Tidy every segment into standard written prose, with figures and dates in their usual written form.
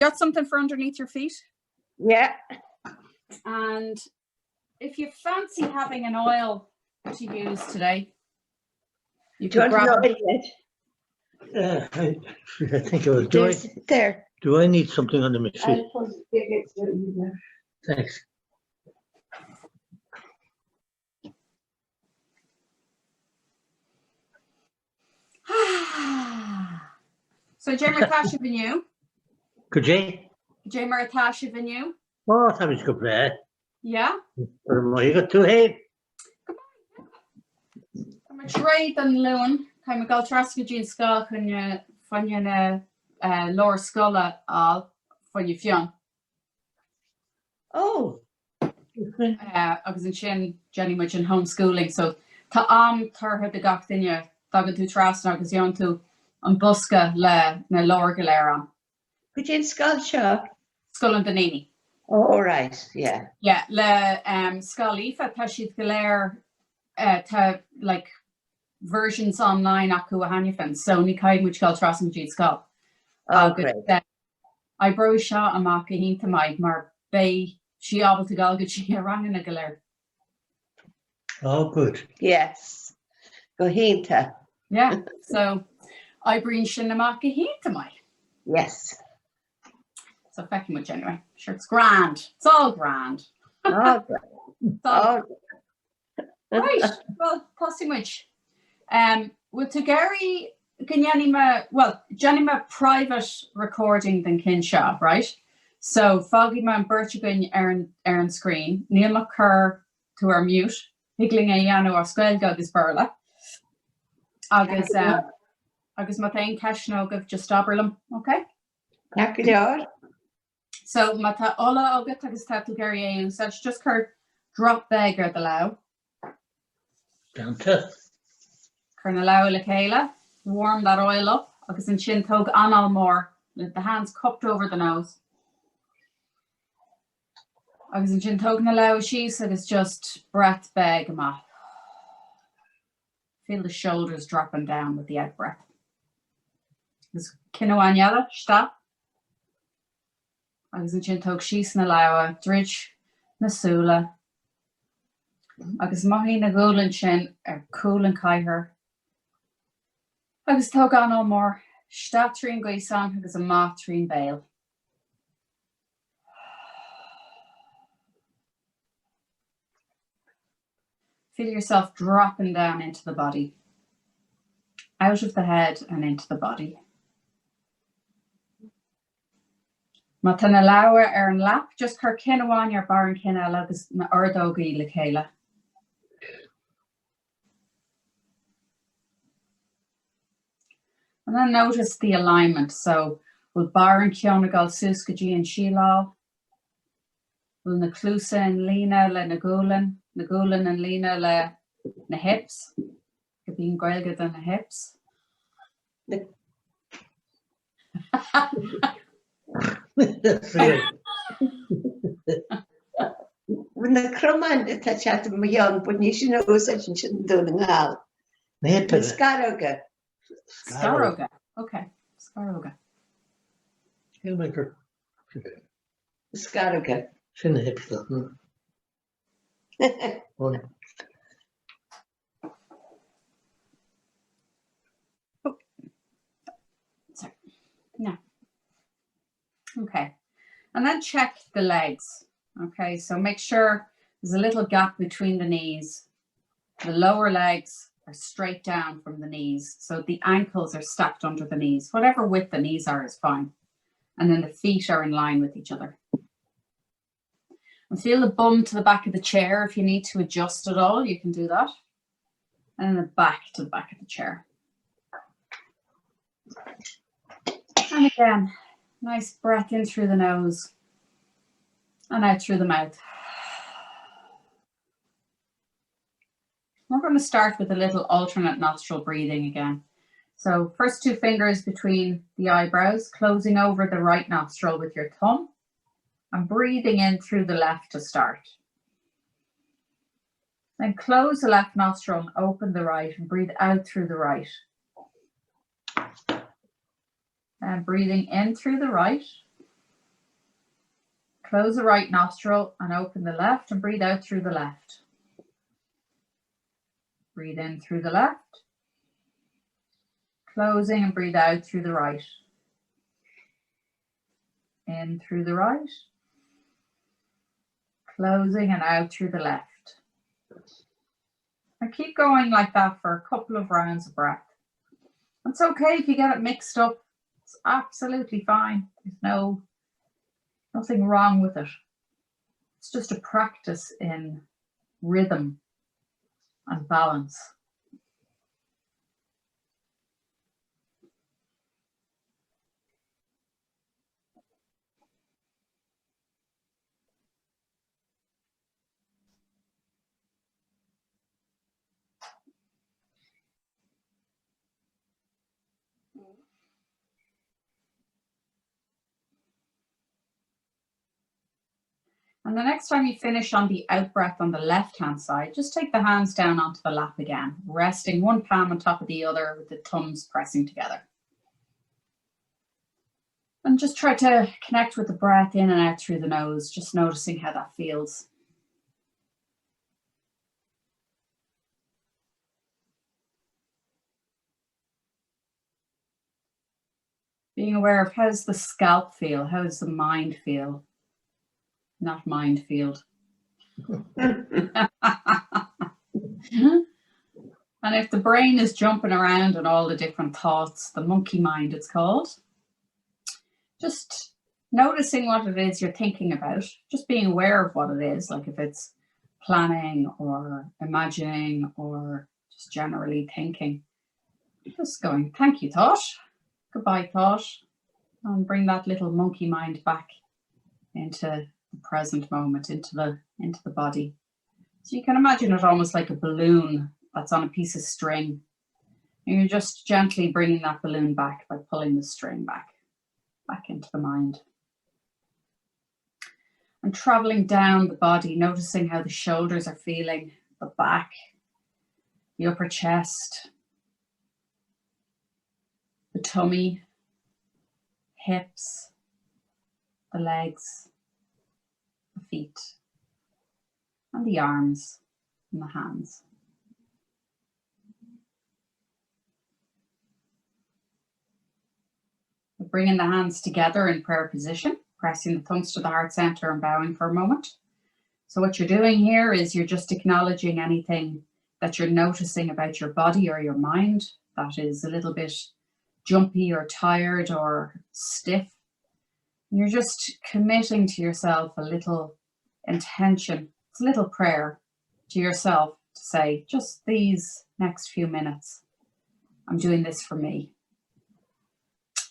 Got something for underneath your feet? Yeah. And if you fancy having an oil to use today, you Do you could want grab to know it yet? I think it was. There's it there. Do I need something under my feet? I'll put it there. Thanks. So Jay Martasha Venue. Could you? Jay Martasha Venue. Oh, that was good there. Yeah. You got two head. I'm a trade and Lewin. I'm a galtrasca jean skull when you na lower skull all for you fion. Oh. Agus in sin Jenny much in homeschooling, so ta tarha de gach dinne dagan tú tras agus yon tú an busca le na lower galera. Could you skull shop? Skull and Danini. Oh, all right. Yeah. Yeah, le skull ifa ta she'd galera ta like versions online aku a hanifan. So ni kaid which gal tras and skull. Oh, great. I bro shot a maka hinta mai mar bay she able to go get she rang in a galera. Oh, good. Yes. Go hinta. Yeah, so I bring Shinamaka hinta mai. Yes. So fucking much anyway. Sure, it's grand. It's all grand. Oh, great. It's all Oh. right. Well, possibly much. With Gary Ganyanima, well, Janima private recording than Kinshaw, right? So Foggy Man Birchigan Aaron screen, Neil McCurr to our mute, Higgling a Yano or Squelgog is Burla. Agus Matain Cashnog of just Oberlum, okay? Knock it out. So Mata Ola Oga Tagus Tatu Gary so it's just her drop beggar the low. Down to. Kernalow Lakayla, warm that oil up, agus in chin tog anal more, with the hands cupped over the nose. Agus in chin tog na low she said it's just breath bag ma. Feel the shoulders dropping down with the out breath. Agus Kinoanyala, stop. Agus in chin tog she's na lawa, dridge na sula. Agus mahi na golden chin cool and kai her. Agus tog an all more, stop trin gaisan, agus a ma trin bail. Feel yourself dropping down into the body, out of the head and into the body. Matana lawa an lap, just her kinawan your bar and kina agus na urdogi le Kayla. And then notice the alignment. So we'll bar and kionagal suskaji and shilal. We'll naklusa and lina le nagulan and lina le na hips. Could be gwelga than the hips. When the crumman touch out of my young, but you should know such and shouldn't do the hell. Scaroga. Scaroga. Okay. Scaroga. Hillmaker. Scaroga. Shin the hips. Sorry. No. Okay. And then check the legs. Okay, so make sure there's a little gap between the knees. The lower legs are straight down from the knees. So the ankles are stacked under the knees. Whatever width the knees are is fine. And then the feet are in line with each other. And feel the bum to the back of the chair. If you need to adjust it all, you can do that. And then the back to the back of the chair. And again, nice breath in through the nose and out through the mouth. We're going to start with a little alternate nostril breathing again. So first two fingers between the eyebrows, closing over the right nostril with your thumb and breathing in through the left to start. Then close the left nostril and open the right and breathe out through the right. And breathing in through the right Close the right nostril and open the left and breathe out through the left. Breathe in through the left. Closing and breathe out through the right. In through the right. Closing and out through the left. And keep going like that for a couple of rounds of breath. It's okay if you get it mixed up. It's absolutely fine. There's nothing wrong with it. It's just a practice in rhythm and balance. And the next time you finish on the out breath on the left-hand side, just take the hands down onto the lap again, resting one palm on top of the other with the thumbs pressing together. And just try to connect with the breath in and out through the nose, just noticing how that feels. Being aware of how's the scalp feel, how does the mind feel? Not mind field. And if the brain is jumping around and all the different thoughts, the monkey mind it's called, just noticing what it is you're thinking about, just being aware of what it is, like if it's planning or imagining or just generally thinking. Just going, thank you, thought. Goodbye, thought. And bring that little monkey mind back into the present moment, into the body. So you can imagine it almost like a balloon that's on a piece of string. And you're just gently bringing that balloon back by pulling the string back into the mind. And traveling down the body, noticing how the shoulders are feeling, the back, the upper chest, the tummy, hips, the legs, the feet, and the arms and the hands. Bringing the hands together in prayer position, pressing the thumbs to the heart center and bowing for a moment. So what you're doing here is you're just acknowledging anything that you're noticing about your body or your mind that is a little bit jumpy or tired or stiff. You're just committing to yourself a little intention. It's a little prayer to yourself to say, just these next few minutes, I'm doing this for me.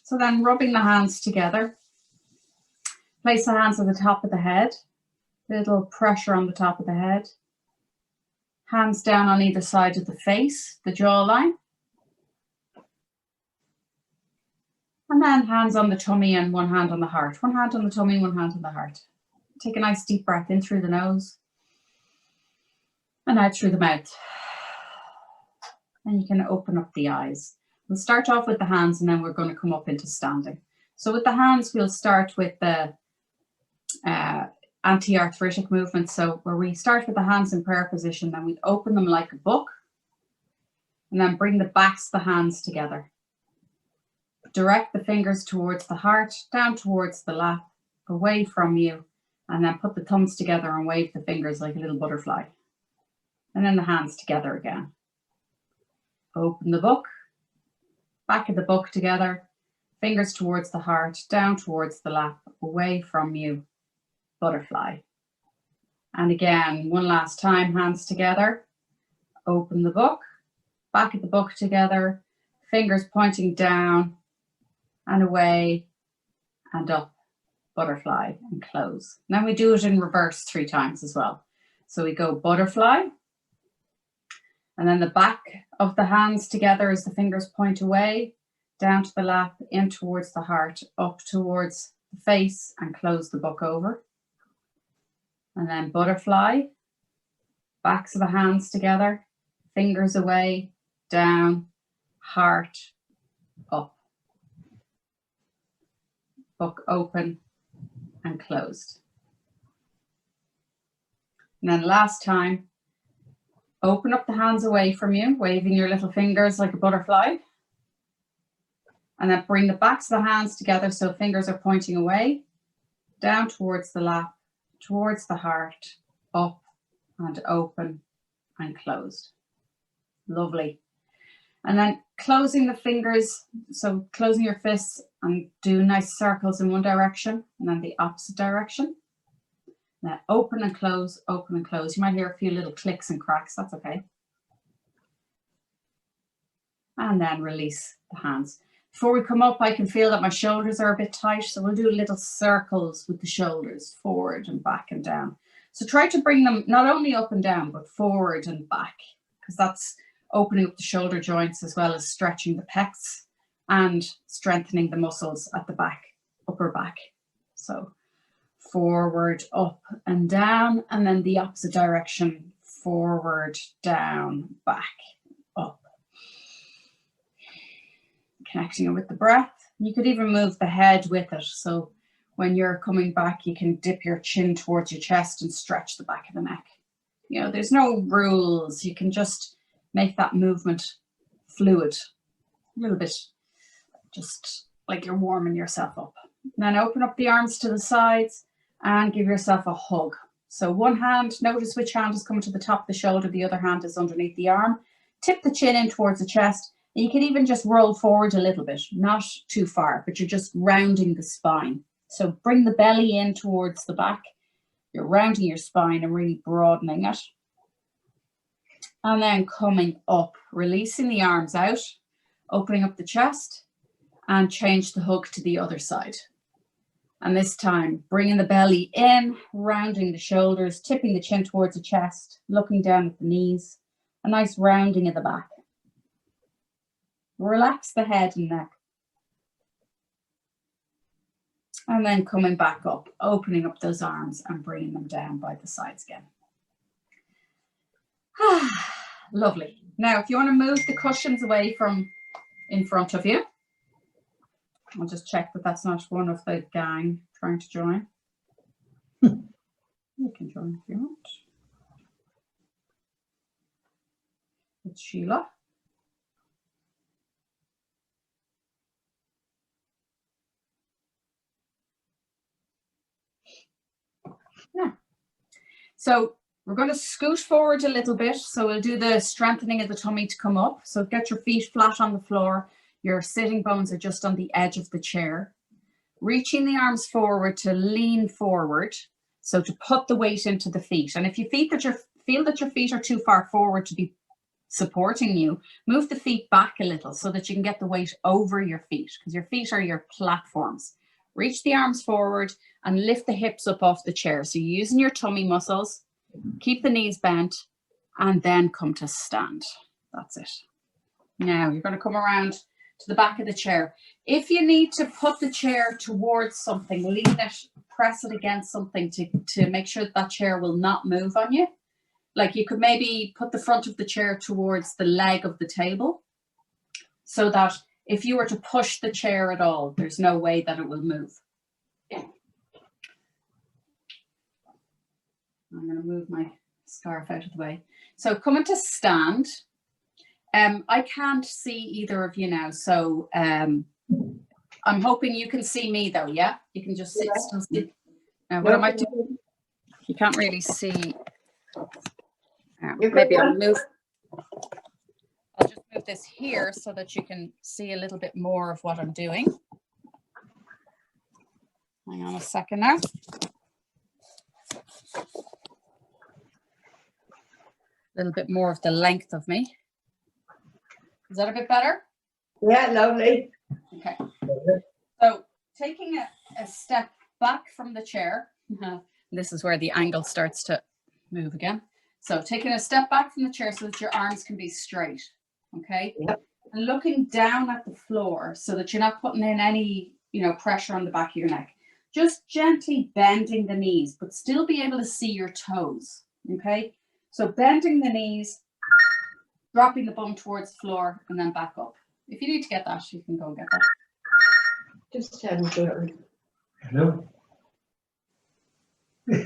So then rubbing the hands together, place the hands at the top of the head, little pressure on the top of the head, hands down on either side of the face, the jawline, and then hands on the tummy and one hand on the heart. One hand on the tummy, one hand on the heart. Take a nice deep breath in through the nose and out through the mouth. And you can open up the eyes. We'll start off with the hands and then we're going to come up into standing. So with the hands, we'll start with the anti-arthritic movement. So where we start with the hands in prayer position, then we open them like a book and then bring the backs of the hands together. Direct the fingers towards the heart, down towards the lap, away from you, and then put the thumbs together and wave the fingers like a little butterfly. And then the hands together again. Open the book. Back of the book together, fingers towards the heart, down towards the lap, away from you, butterfly. And again, one last time, hands together, open the book, back of the book together, fingers pointing down and away and up, butterfly, and close. Now we do it in reverse 3 times as well. So we go butterfly, and then the back of the hands together as the fingers point away, down to the lap, in towards the heart, up towards the face, and close the book over. And then butterfly, backs of the hands together, fingers away, down, heart, up. Book open and closed. And then last time, open up the hands away from you, waving your little fingers like a butterfly. And then bring the backs of the hands together so fingers are pointing away, down towards the lap, towards the heart, up and open and closed. Lovely. And then closing the fingers, so closing your fists and do nice circles in one direction and then the opposite direction. Now open and close, open and close. You might hear a few little clicks and cracks, that's okay. And then release the hands. Before we come up, I can feel that my shoulders are a bit tight, so we'll do little circles with the shoulders, forward and back and down. So try to bring them not only up and down, but forward and back, because that's opening up the shoulder joints as well as stretching the pecs and strengthening the muscles at the back, upper back. So forward, up and down, and then the opposite direction, forward, down, back, up. Connecting it with the breath. You could even move the head with it. So when you're coming back, you can dip your chin towards your chest and stretch the back of the neck. You know, there's no rules. You can just make that movement fluid, a little bit, just like you're warming yourself up. And then open up the arms to the sides and give yourself a hug. So one hand, notice which hand is coming to the top of the shoulder, the other hand is underneath the arm. Tip the chin in towards the chest. And you can even just roll forward a little bit, not too far, but you're just rounding the spine. So bring the belly in towards the back. You're rounding your spine and really broadening it. And then coming up, releasing the arms out, opening up the chest, and change the hug to the other side. And this time, bringing the belly in, rounding the shoulders, tipping the chin towards the chest, looking down at the knees, a nice rounding of the back. Relax the head and neck. And then coming back up, opening up those arms and bringing them down by the sides again. Lovely. Now, if you want to move the cushions away from in front of you, I'll just check that that's not one of the gang trying to join. You can join if you want. It's Sheila. Yeah. So we're going to scoot forward a little bit. So we'll do the strengthening of the tummy to come up. So get your feet flat on the floor. Your sitting bones are just on the edge of the chair. Reaching the arms forward to lean forward. So to put the weight into the feet. And if you feel that your feet are too far forward to be supporting you, move the feet back a little so that you can get the weight over your feet, because your feet are your platforms. Reach the arms forward and lift the hips up off the chair. So you're using your tummy muscles, keep the knees bent, and then come to stand. That's it. Now you're going to come around to the back of the chair. If you need to put the chair towards something, lean it, press it against something to make sure that chair will not move on you. Like you could maybe put the front of the chair towards the leg of the table so that if you were to push the chair at all, there's no way that it will move. I'm going to move my scarf out of the way. So coming to stand. I can't see either of you now, so I'm hoping you can see me though, yeah? You can just sit still. Now, what I might do, you can't really see. Maybe I'll just move this here so that you can see a little bit more of what I'm doing. Hang on a second now. A little bit more of the length of me. Is that a bit better? Yeah, lovely. Okay. So taking a step back from the chair. This is where the angle starts to move again. So taking a step back from the chair so that your arms can be straight. Okay. Yep. And looking down at the floor so that you're not putting in any, pressure on the back of your neck. Just gently bending the knees, but still be able to see your toes. Okay. So bending the knees, dropping the bum towards the floor, and then back up. If you need to get that, you can go and get that. Just tell me, Jordan. Hello.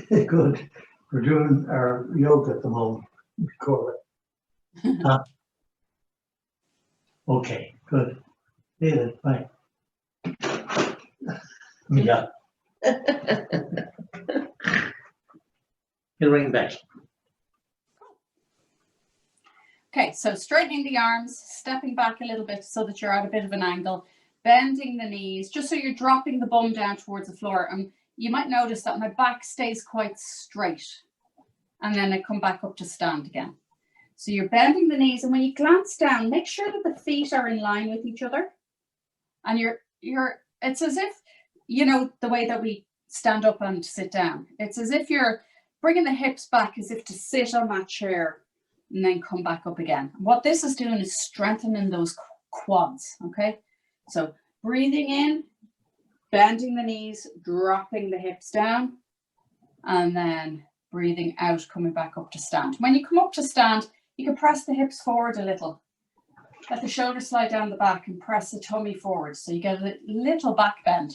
Good. We're doing our yoga at the moment. We call it. Okay, good. See you then. Bye. Yeah. He'll ring back. Okay, so straightening the arms, stepping back a little bit so that you're at a bit of an angle, bending the knees, just so you're dropping the bum down towards the floor. And you might notice that my back stays quite straight. And then I come back up to stand again. So you're bending the knees, and when you glance down, make sure that the feet are in line with each other. And it's as if, you know, the way that we stand up and sit down. It's as if you're bringing the hips back as if to sit on that chair and then come back up again. What this is doing is strengthening those quads, okay? So breathing in, bending the knees, dropping the hips down, and then breathing out, coming back up to stand. When you come up to stand, you can press the hips forward a little. Let the shoulders slide down the back and press the tummy forward. So you get a little back bend.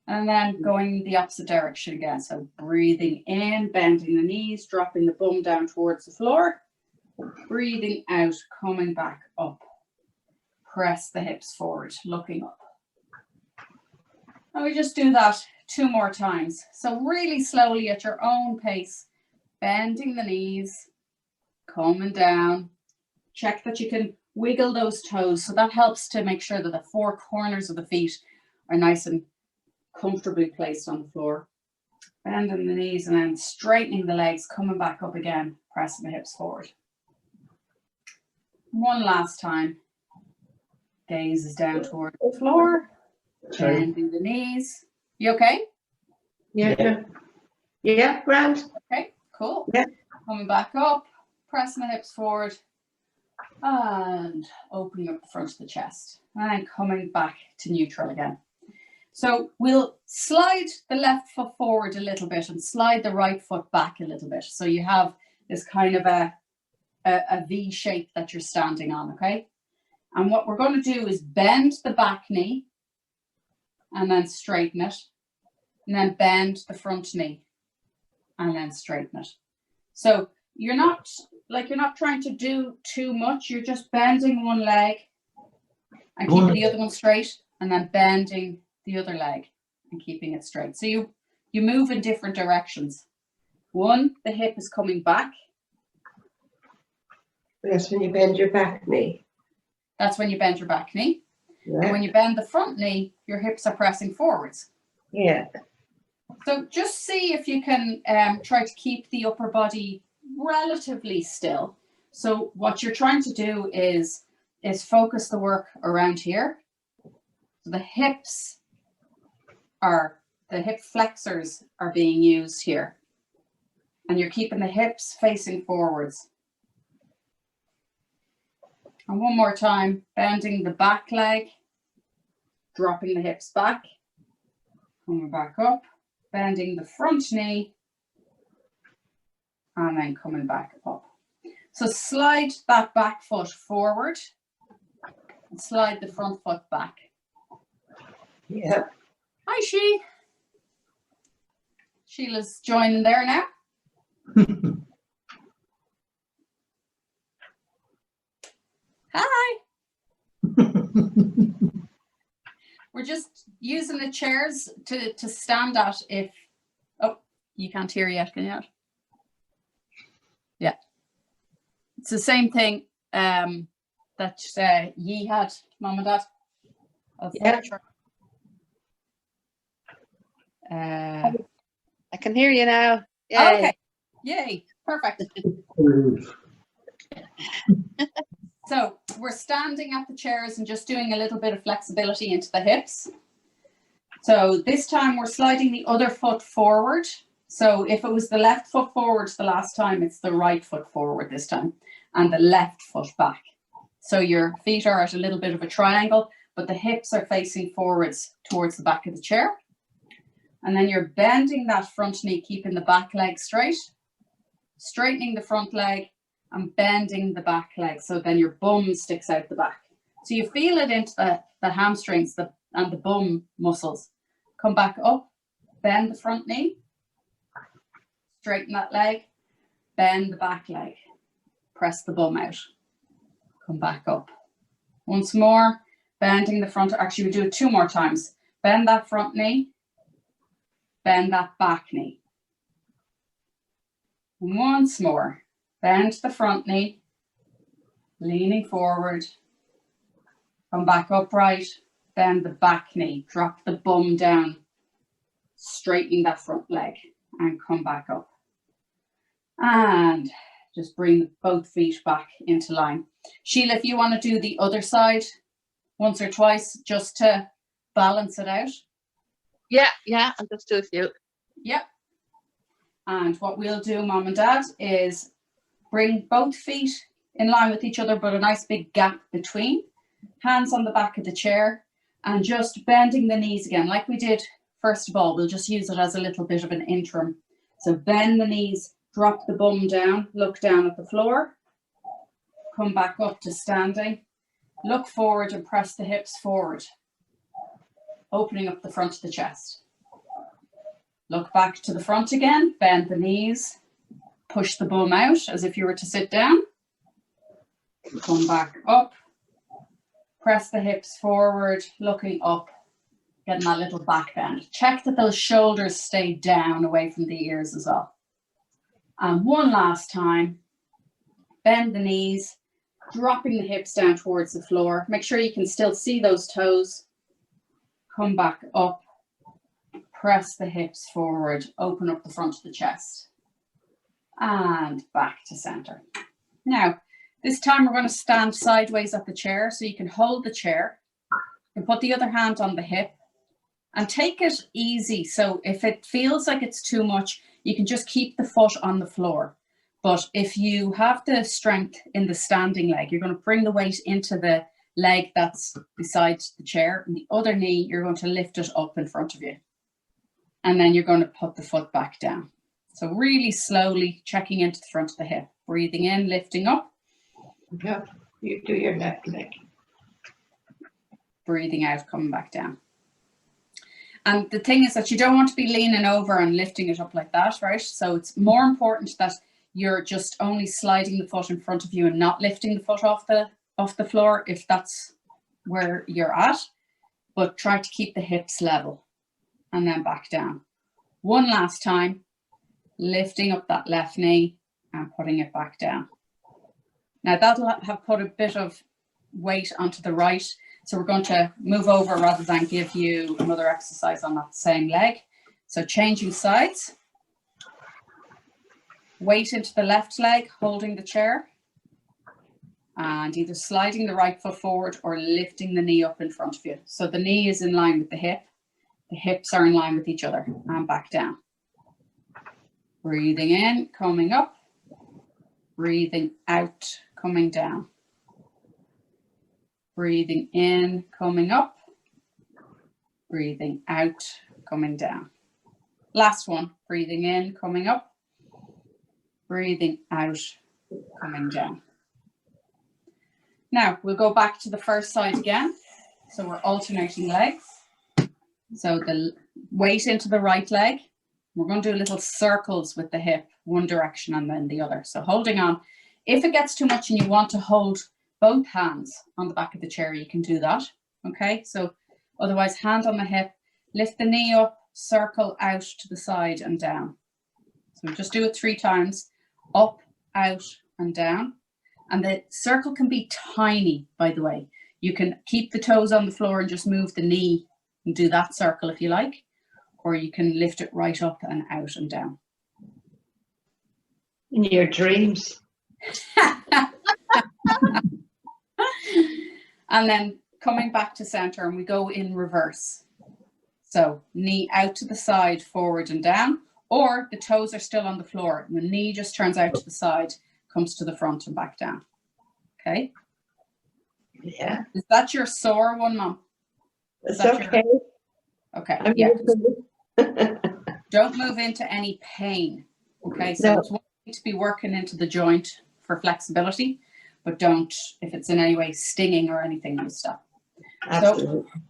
And then going the opposite direction again. So breathing in, bending the knees, dropping the bum down towards the floor. Breathing out, coming back up. Press the hips forward, looking up. And we just do that 2 more times. So really slowly at your own pace, bending the knees, coming down. Check that you can wiggle those toes. So that helps to make sure that the 4 corners of the feet are nice and comfortably placed on the floor. Bending the knees and then straightening the legs, coming back up again, pressing the hips forward. One last time. Gaze is down toward the floor. Sorry. Bending the knees. You okay? Yeah. Yeah, grand. Okay, cool. Yeah. Coming back up, pressing the hips forward, and opening up the front of the chest. And then coming back to neutral again. So we'll slide the left foot forward a little bit and slide the right foot back a little bit. So you have this kind of a V shape that you're standing on, okay? And what we're going to do is bend the back knee and then straighten it. And then bend the front knee and then straighten it. So you're not trying to do too much. You're just bending one leg and keeping the other one straight, and then bending the other leg and keeping it straight. So you move in different directions. One, the hip is coming back. That's when you bend your back knee. That's when you bend your back knee. Yeah. And when you bend the front knee, your hips are pressing forwards. Yeah. So just see if you can try to keep the upper body relatively still. So what you're trying to do is focus the work around here. So the hip flexors are being used here. And you're keeping the hips facing forwards. And one more time, bending the back leg, dropping the hips back, coming back up, bending the front knee, and then coming back up. So slide that back foot forward and slide the front foot back. Yeah. Hi, Sheila's joining there now. Hi. We're just using the chairs to stand at if, oh, you can't hear yet, can you not? Yeah. It's the same thing that ye had, Mum and Dad. Yeah. I can hear you now. Yay. Okay. Yay. Perfect. So we're standing at the chairs and just doing a little bit of flexibility into the hips. So this time we're sliding the other foot forward. So if it was the left foot forward the last time, it's the right foot forward this time, and the left foot back. So your feet are at a little bit of a triangle, but the hips are facing forwards towards the back of the chair. And then you're bending that front knee, keeping the back leg straight, straightening the front leg, and bending the back leg, so then your bum sticks out the back. So you feel it into the hamstrings and the bum muscles. Come back up, bend the front knee, straighten that leg, bend the back leg, press the bum out, come back up. Once more, bending the front, actually we do it 2 more times. Bend that front knee, bend that back knee. And once more, bend the front knee, leaning forward, come back upright, bend the back knee, drop the bum down, straightening that front leg and come back up. And just bring both feet back into line. Sheila, if you want to do the other side once or twice just to balance it out. Yeah, I'll just do a few. Yep. And what we'll do, Mom and Dad, is bring both feet in line with each other, but a nice big gap between. Hands on the back of the chair and just bending the knees again. Like we did, first of all, we'll just use it as a little bit of an interim. So bend the knees, drop the bum down, look down at the floor, come back up to standing, look forward and press the hips forward, opening up the front of the chest. Look back to the front again, bend the knees, push the bum out as if you were to sit down, come back up, press the hips forward, looking up, getting that little back bend. Check that those shoulders stay down away from the ears as well. And one last time, bend the knees, dropping the hips down towards the floor. Make sure you can still see those toes. Come back up, press the hips forward, open up the front of the chest. And back to center. Now, this time we're going to stand sideways at the chair, so you can hold the chair and put the other hand on the hip and take it easy. So if it feels like it's too much, you can just keep the foot on the floor. But if you have the strength in the standing leg, you're going to bring the weight into the leg that's beside the chair, and the other knee, you're going to lift it up in front of you. And then you're going to put the foot back down. So really slowly checking into the front of the hip, breathing in, lifting up. Yeah, you do your left leg. Breathing out, coming back down. And the thing is that you don't want to be leaning over and lifting it up like that, right? So it's more important that you're just only sliding the foot in front of you and not lifting the foot off the floor if that's where you're at. But try to keep the hips level and then back down. One last time, lifting up that left knee and putting it back down. Now that'll have put a bit of weight onto the right. So we're going to move over rather than give you another exercise on that same leg. So changing sides. Weight into the left leg, holding the chair. And either sliding the right foot forward or lifting the knee up in front of you. So the knee is in line with the hip. The hips are in line with each other and back down. Breathing in, coming up. Breathing out, coming down. Breathing in, coming up. Breathing out, coming down. Last one, breathing in, coming up. Breathing out, coming down. Now we'll go back to the first side again. So we're alternating legs. So the weight into the right leg. We're going to do little circles with the hip, one direction and then the other. So holding on. If it gets too much and you want to hold both hands on the back of the chair, you can do that. Okay, so otherwise hand on the hip, lift the knee up, circle out to the side and down. So just do it 3 times, up, out and down. And the circle can be tiny, by the way. You can keep the toes on the floor and just move the knee and do that circle if you like, or you can lift it right up and out and down. In your dreams. And then coming back to center, and we go in reverse. So knee out to the side, forward and down, or the toes are still on the floor and the knee just turns out to the side, comes to the front and back down. Okay. Yeah. Is that your sore one, Mom? It's okay. Okay. I'm Yeah. used Don't move into any pain. Okay. So No. it's one thing to be working into the joint for flexibility, but don't, if it's in any way stinging or anything, you stop. Absolutely. So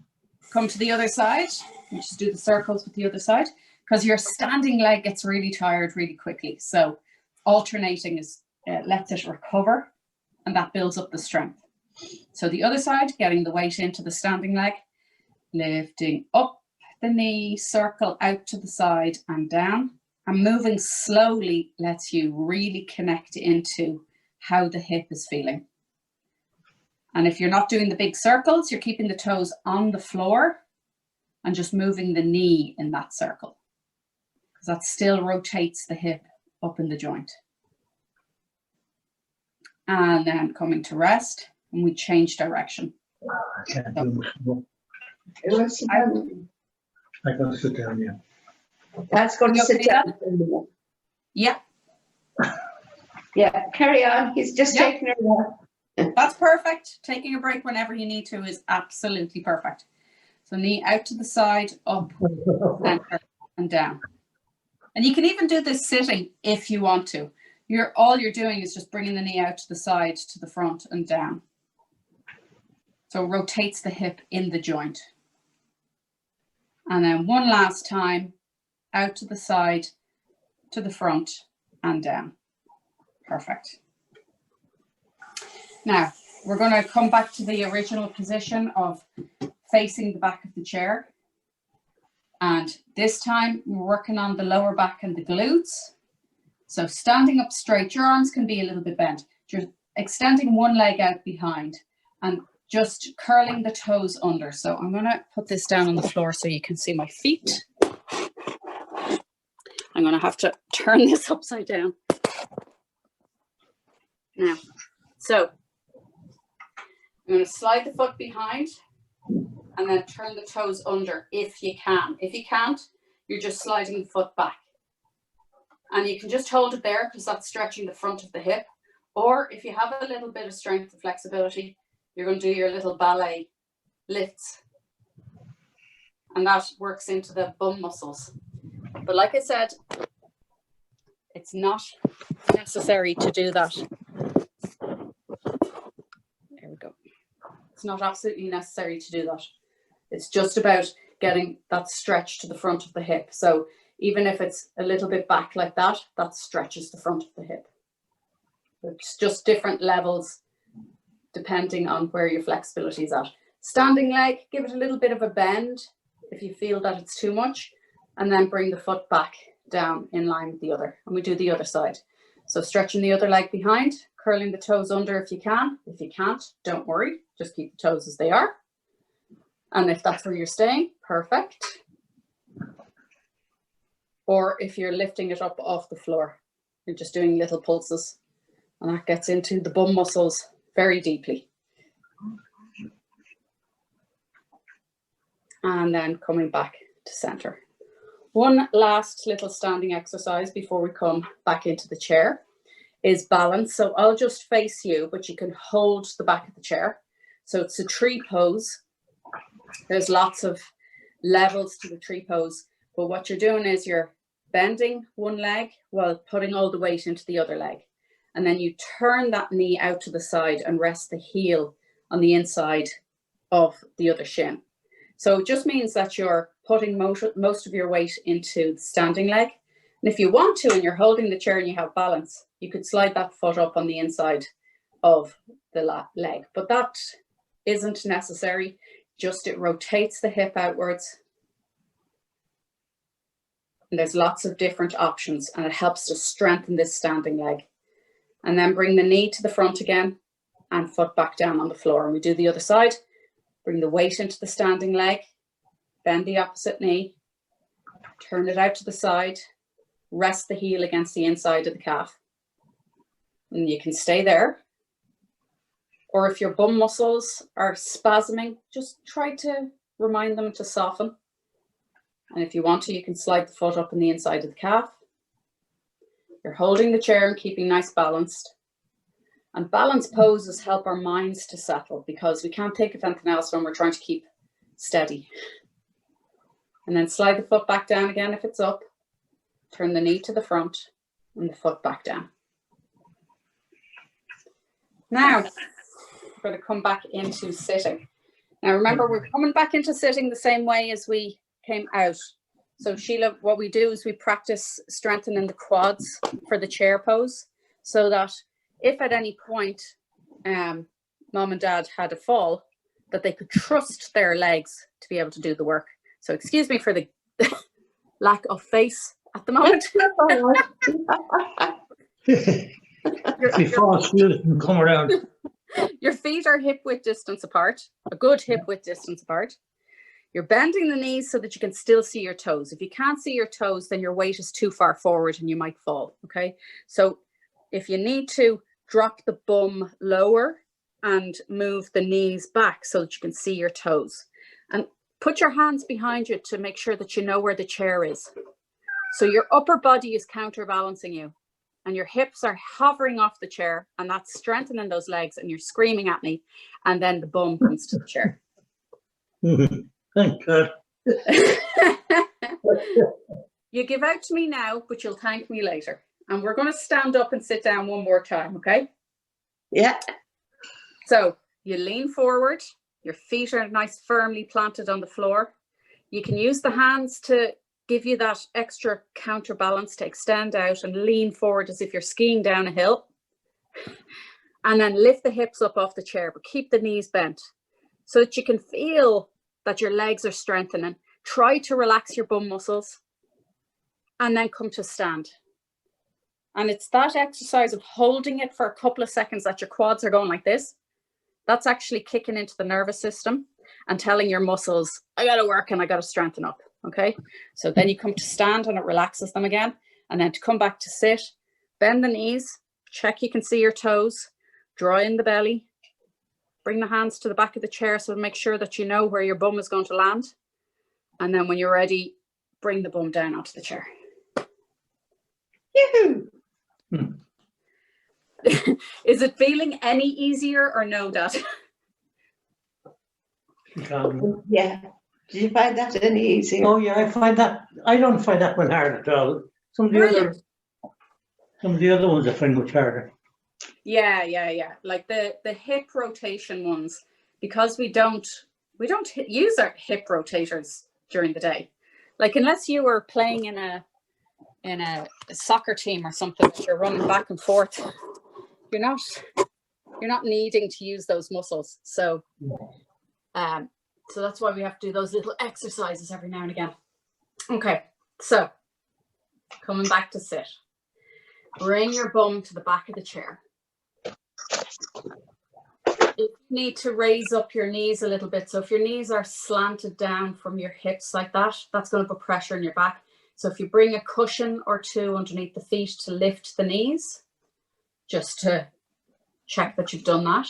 come to the other side. You just do the circles with the other side. because your standing leg gets really tired really quickly. So alternating is lets it recover, and that builds up the strength. So the other side, getting the weight into the standing leg, lifting up the knee, circle out to the side and down, and moving slowly lets you really connect into how the hip is feeling. And if you're not doing the big circles, you're keeping the toes on the floor and just moving the knee in that circle, because that still rotates the hip up in the joint. And then coming to rest, and we change direction. I can't do much more. Okay, let's sit down. I gotta sit down, yeah. Dad's going to You sit okay down for a minute. Yeah, Yeah, carry on. He's just Yeah. taking her walk. that's perfect. Taking a break whenever you need to is absolutely perfect. So knee out to the side, up, center, and down. And you can even do this sitting if you want to. All you're doing is just bringing the knee out to the side, to the front, and down. So it rotates the hip in the joint. And then one last time, out to the side, to the front, and down. Perfect. Now, we're going to come back to the original position of facing the back of the chair. And this time, we're working on the lower back and the glutes. So standing up straight, your arms can be a little bit bent. You're extending one leg out behind and just curling the toes under. So I'm going to put this down on the floor so you can see my feet. I'm going to have to turn this upside down. Now, so I'm going to slide the foot behind and then turn the toes under if you can. If you can't, you're just sliding the foot back. And you can just hold it there because that's stretching the front of the hip. Or if you have a little bit of strength and flexibility, you're going to do your little ballet lifts. And that works into the bum muscles. But like I said, it's not necessary to do that. There we go. It's not absolutely necessary to do that. It's just about getting that stretch to the front of the hip. So even if it's a little bit back like that, that stretches the front of the hip. It's just different levels depending on where your flexibility is at. Standing leg, give it a little bit of a bend if you feel that it's too much, and then bring the foot back down in line with the other. And we do the other side. So stretching the other leg behind, curling the toes under if you can. If you can't, don't worry, just keep the toes as they are. And if that's where you're staying, perfect. Or if you're lifting it up off the floor, you're just doing little pulses, and that gets into the bum muscles very deeply. And then coming back to center. One last little standing exercise before we come back into the chair is balance. So I'll just face you, but you can hold the back of the chair. So it's a tree pose. There's lots of levels to the tree pose, but what you're doing is you're bending one leg while putting all the weight into the other leg. And then you turn that knee out to the side and rest the heel on the inside of the other shin. So it just means that you're putting most of your weight into the standing leg. And if you want to, and you're holding the chair and you have balance, you could slide that foot up on the inside of the leg. But that isn't necessary. Just it rotates the hip outwards. And there's lots of different options, and it helps to strengthen this standing leg. And then bring the knee to the front again and foot back down on the floor. And we do the other side. Bring the weight into the standing leg, bend the opposite knee, turn it out to the side, rest the heel against the inside of the calf. And you can stay there. Or if your bum muscles are spasming, just try to remind them to soften. And if you want to, you can slide the foot up on the inside of the calf. You're holding the chair and keeping nice balanced. And balance poses help our minds to settle because we can't think of anything else when we're trying to keep steady. And then slide the foot back down again if it's up. Turn the knee to the front and the foot back down. Now, we're going to come back into sitting. Now remember, we're coming back into sitting the same way as we came out. So Sheila, what we do is we practice strengthening the quads for the chair pose, so that if at any point mom and dad had a fall, that they could trust their legs to be able to do the work. So excuse me for the lack of face at the moment. If you fall asleep and come around. Your feet are hip width distance apart, a good hip width distance apart. You're bending the knees so that you can still see your toes. If you can't see your toes, then your weight is too far forward and you might fall, okay? So if you need to, drop the bum lower and move the knees back so that you can see your toes. And put your hands behind you to make sure that you know where the chair is. So your upper body is counterbalancing you and your hips are hovering off the chair, and that's strengthening those legs, and you're screaming at me, and then the bum comes to the chair. Thank God. You give out to me now, but you'll thank me later. And we're going to stand up and sit down one more time, okay? Yeah. So you lean forward, your feet are nice firmly planted on the floor. You can use the hands to give you that extra counterbalance to extend out and lean forward as if you're skiing down a hill. And then lift the hips up off the chair, but keep the knees bent so that you can feel that your legs are strengthening. Try to relax your bum muscles and then come to stand. And it's that exercise of holding it for a couple of seconds that your quads are going like this. That's actually kicking into the nervous system and telling your muscles, I got to work and I got to strengthen up. Okay. So then you come to stand and it relaxes them again. And then to come back to sit, bend the knees, check you can see your toes, draw in the belly, bring the hands to the back of the chair so make sure that you know where your bum is going to land. And then when you're ready, bring the bum down onto the chair. Yoo-hoo. Is it feeling any easier or no, Dad? Yeah. Did you find that any easier? Oh yeah, I don't find that one hard at all. Some of the other ones I find much harder. Yeah. Like the hip rotation ones, because we don't use our hip rotators during the day. Like unless you were playing in a soccer team or something that you're running back and forth, you're not needing to use those muscles. So so that's why we have to do those little exercises every now and again. Okay, so coming back to sit. Bring your bum to the back of the chair. If you need to raise up your knees a little bit, so if your knees are slanted down from your hips like that, that's going to put pressure in your back. So if you bring a cushion or two underneath the feet to lift the knees, just to check that you've done that.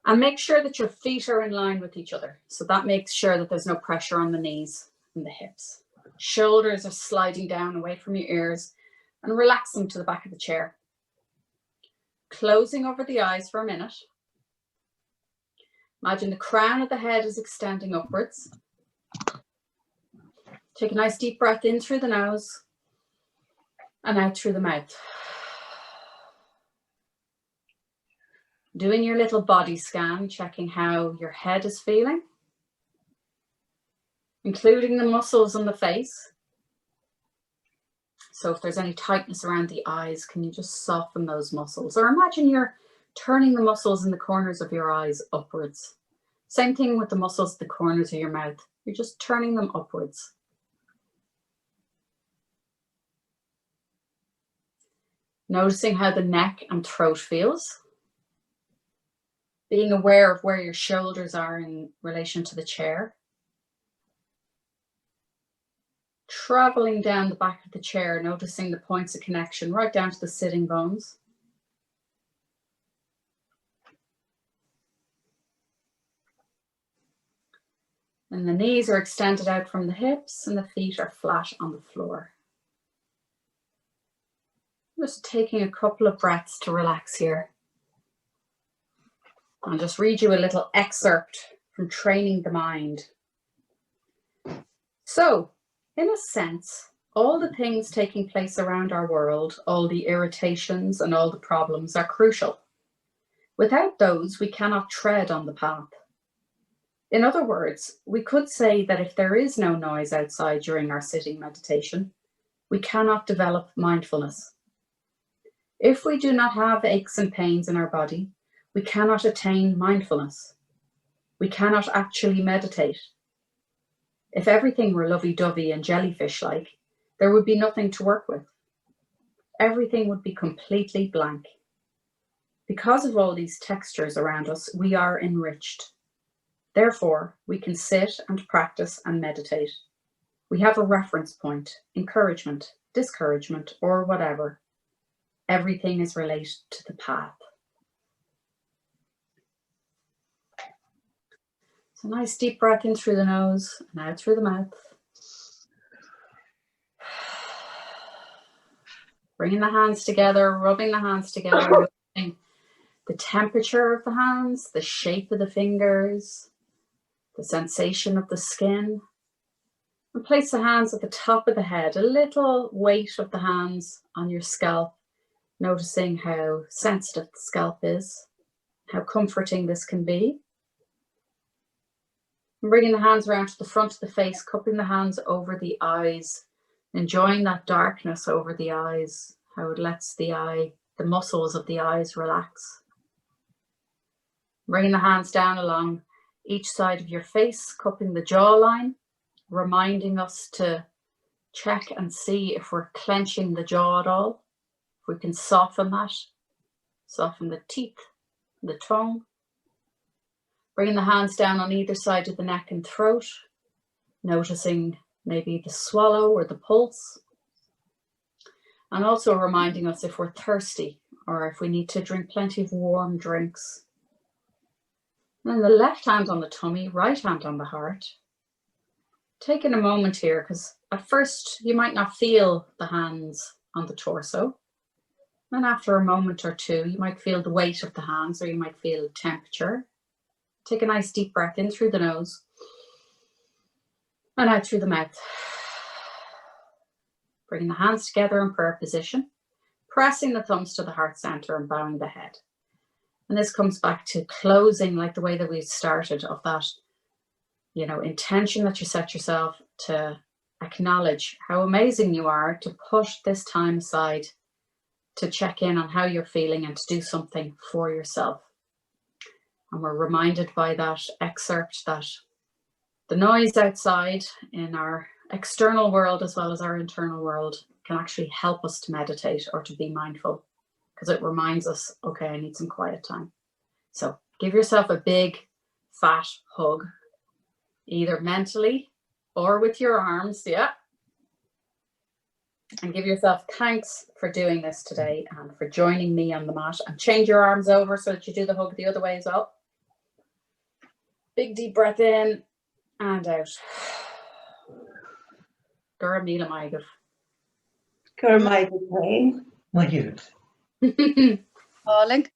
And make sure that your feet are in line with each other. So that makes sure that there's no pressure on the knees and the hips. Shoulders are sliding down away from your ears, and relax them to the back of the chair. Closing over the eyes for a minute. Imagine the crown of the head is extending upwards. Take a nice deep breath in through the nose and out through the mouth. Doing your little body scan, checking how your head is feeling, including the muscles on the face. So if there's any tightness around the eyes, can you just soften those muscles? Or imagine you're turning the muscles in the corners of your eyes upwards. Same thing with the muscles at the corners of your mouth. You're just turning them upwards. Noticing how the neck and throat feels. Being aware of where your shoulders are in relation to the chair. Traveling down the back of the chair, noticing the points of connection right down to the sitting bones. And the knees are extended out from the hips and the feet are flat on the floor. Just taking a couple of breaths to relax here. I'll just read you a little excerpt from Training the Mind. So, in a sense, all the things taking place around our world, all the irritations and all the problems are crucial. Without those, we cannot tread on the path. In other words, we could say that if there is no noise outside during our sitting meditation, we cannot develop mindfulness. If we do not have aches and pains in our body, we cannot attain mindfulness. We cannot actually meditate. If everything were lovey-dovey and jellyfish-like, there would be nothing to work with. Everything would be completely blank. Because of all these textures around us, we are enriched. Therefore, we can sit and practice and meditate. We have a reference point, encouragement, discouragement, or whatever. Everything is related to the path. So nice deep breath in through the nose and out through the mouth. Bringing the hands together, rubbing the hands together, noticing the temperature of the hands, the shape of the fingers, the sensation of the skin. And place the hands at the top of the head, a little weight of the hands on your scalp, noticing how sensitive the scalp is, how comforting this can be. And bringing the hands around to the front of the face, cupping the hands over the eyes, enjoying that darkness over the eyes, how it lets the muscles of the eyes relax. Bringing the hands down along each side of your face, cupping the jawline, reminding us to check and see if we're clenching the jaw at all, if we can soften that, soften the teeth, the tongue. Bringing the hands down on either side of the neck and throat, noticing maybe the swallow or the pulse. And also reminding us if we're thirsty or if we need to drink plenty of warm drinks. And then the left hand on the tummy, right hand on the heart. Taking a moment here, because at first you might not feel the hands on the torso. And after a moment or two, you might feel the weight of the hands, or you might feel temperature. Take a nice deep breath in through the nose and out through the mouth. Bringing the hands together in prayer position, pressing the thumbs to the heart center and bowing the head. And this comes back to closing, like the way that we started, of that, intention that you set yourself to acknowledge how amazing you are, to put this time aside to check in on how you're feeling and to do something for yourself. And we're reminded by that excerpt that the noise outside in our external world as well as our internal world can actually help us to meditate or to be mindful, because it reminds us, okay, I need some quiet time. So give yourself a big fat hug, either mentally or with your arms, yeah. And give yourself thanks for doing this today and for joining me on the mat. And change your arms over so that you do the hug the other way as well. Big deep breath in and out. Gura Mila Maigov. Gura Maigov. Thank you. Falling.